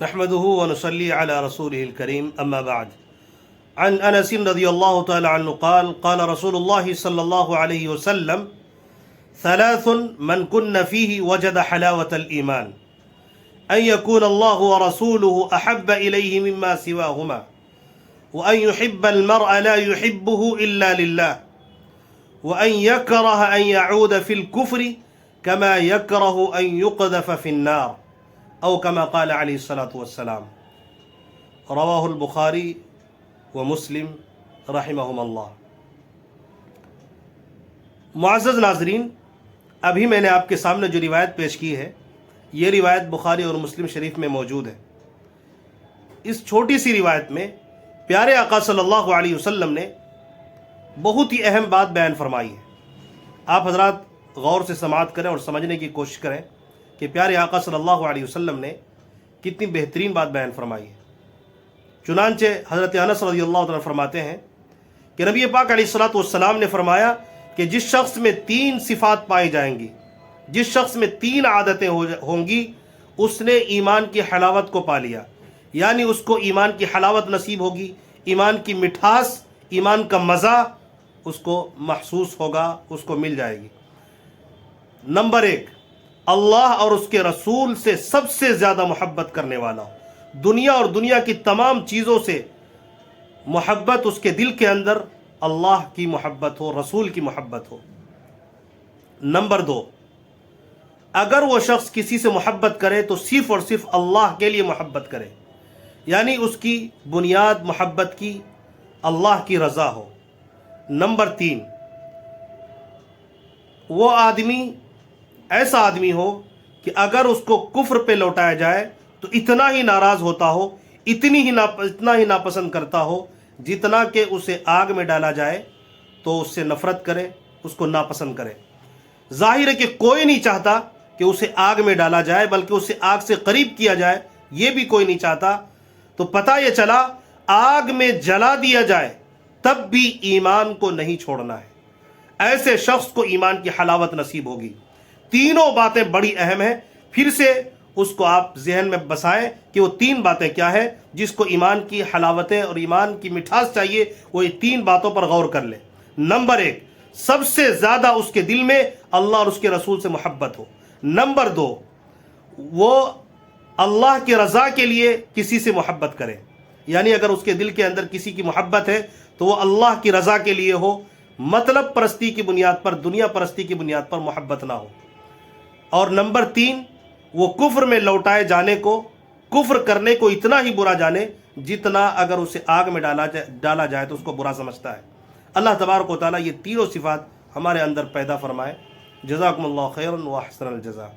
نحمده ونصلي على رسوله الكريم أما بعد. عن أنس رضي الله تعالى عنه قال قال رسول الله صلى الله عليه وسلم ثلاث من كن فيه وجد حلاوة الإيمان أن يكون الله ورسوله أحب إليه مما سواهما وأن يحب المرء لا يحبه إلا لله وأن يكره أن يعود في الكفر كما يكره أن يقذف في النار او كما قال علیہ الصلاۃ والسلام. رواہ البخاری و مسلم رحمہم اللہ. معزز ناظرین، ابھی میں نے آپ کے سامنے جو روایت پیش کی ہے یہ روایت بخاری اور مسلم شریف میں موجود ہے. اس چھوٹی سی روایت میں پیارے آقا صلی اللہ علیہ وسلم نے بہت ہی اہم بات بیان فرمائی ہے. آپ حضرات غور سے سماعت کریں اور سمجھنے کی کوشش کریں کہ پیارے آقا صلی اللہ علیہ وسلم نے کتنی بہترین بات بیان فرمائی ہے. چنانچہ حضرت انس رضی اللہ عنہ فرماتے ہیں کہ نبی پاک علیہ الصلوۃ والسلام نے فرمایا کہ جس شخص میں 3 صفات پائی جائیں گی، جس شخص میں 3 عادتیں ہوں گی، اس نے ایمان کی حلاوت کو پا لیا. یعنی اس کو ایمان کی حلاوت نصیب ہوگی، ایمان کی مٹھاس، ایمان کا مزہ اس کو محسوس ہوگا، اس کو مل جائے گی. نمبر 1، اللہ اور اس کے رسول سے سب سے زیادہ محبت کرنے والا ہو. دنیا اور دنیا کی تمام چیزوں سے محبت اس کے دل کے اندر اللہ کی محبت ہو، رسول کی محبت ہو. نمبر 2، اگر وہ شخص کسی سے محبت کرے تو صرف اور صرف اللہ کے لیے محبت کرے، یعنی اس کی بنیاد محبت کی اللہ کی رضا ہو. نمبر 3، وہ ایسا آدمی ہو کہ اگر اس کو کفر پہ لوٹایا جائے تو اتنا ہی ناراض ہوتا ہو، اتنا ہی ناپسند کرتا ہو جتنا کہ اسے آگ میں ڈالا جائے تو اس سے نفرت کرے، اس کو ناپسند کرے. ظاہر ہے کہ کوئی نہیں چاہتا کہ اسے آگ میں ڈالا جائے، بلکہ اسے آگ سے قریب کیا جائے، یہ بھی کوئی نہیں چاہتا. تو پتہ یہ چلا آگ میں جلا دیا جائے تب بھی ایمان کو نہیں چھوڑنا ہے. ایسے شخص کو ایمان کی حلاوت نصیب ہوگی. تینوں باتیں بڑی اہم ہیں. پھر سے اس کو آپ ذہن میں بسائیں کہ وہ 3 باتیں کیا ہیں جس کو ایمان کی حلاوتیں اور ایمان کی مٹھاس چاہیے. وہ یہ 3 باتوں پر غور کر لیں. نمبر 1، سب سے زیادہ اس کے دل میں اللہ اور اس کے رسول سے محبت ہو. نمبر 2، وہ اللہ کی رضا کے لیے کسی سے محبت کرے، یعنی اگر اس کے دل کے اندر کسی کی محبت ہے تو وہ اللہ کی رضا کے لیے ہو، مطلب پرستی کی بنیاد پر، دنیا پرستی کی بنیاد پر محبت نہ ہو. اور نمبر 3، وہ کفر میں لوٹائے جانے کو، کفر کرنے کو اتنا ہی برا جانے جتنا اگر اسے آگ میں ڈالا جائے تو اس کو برا سمجھتا ہے. اللہ تبارک و تعالیٰ یہ تینوں صفات ہمارے اندر پیدا فرمائے. جزاکم اللہ خیرا و احسن الجزاء.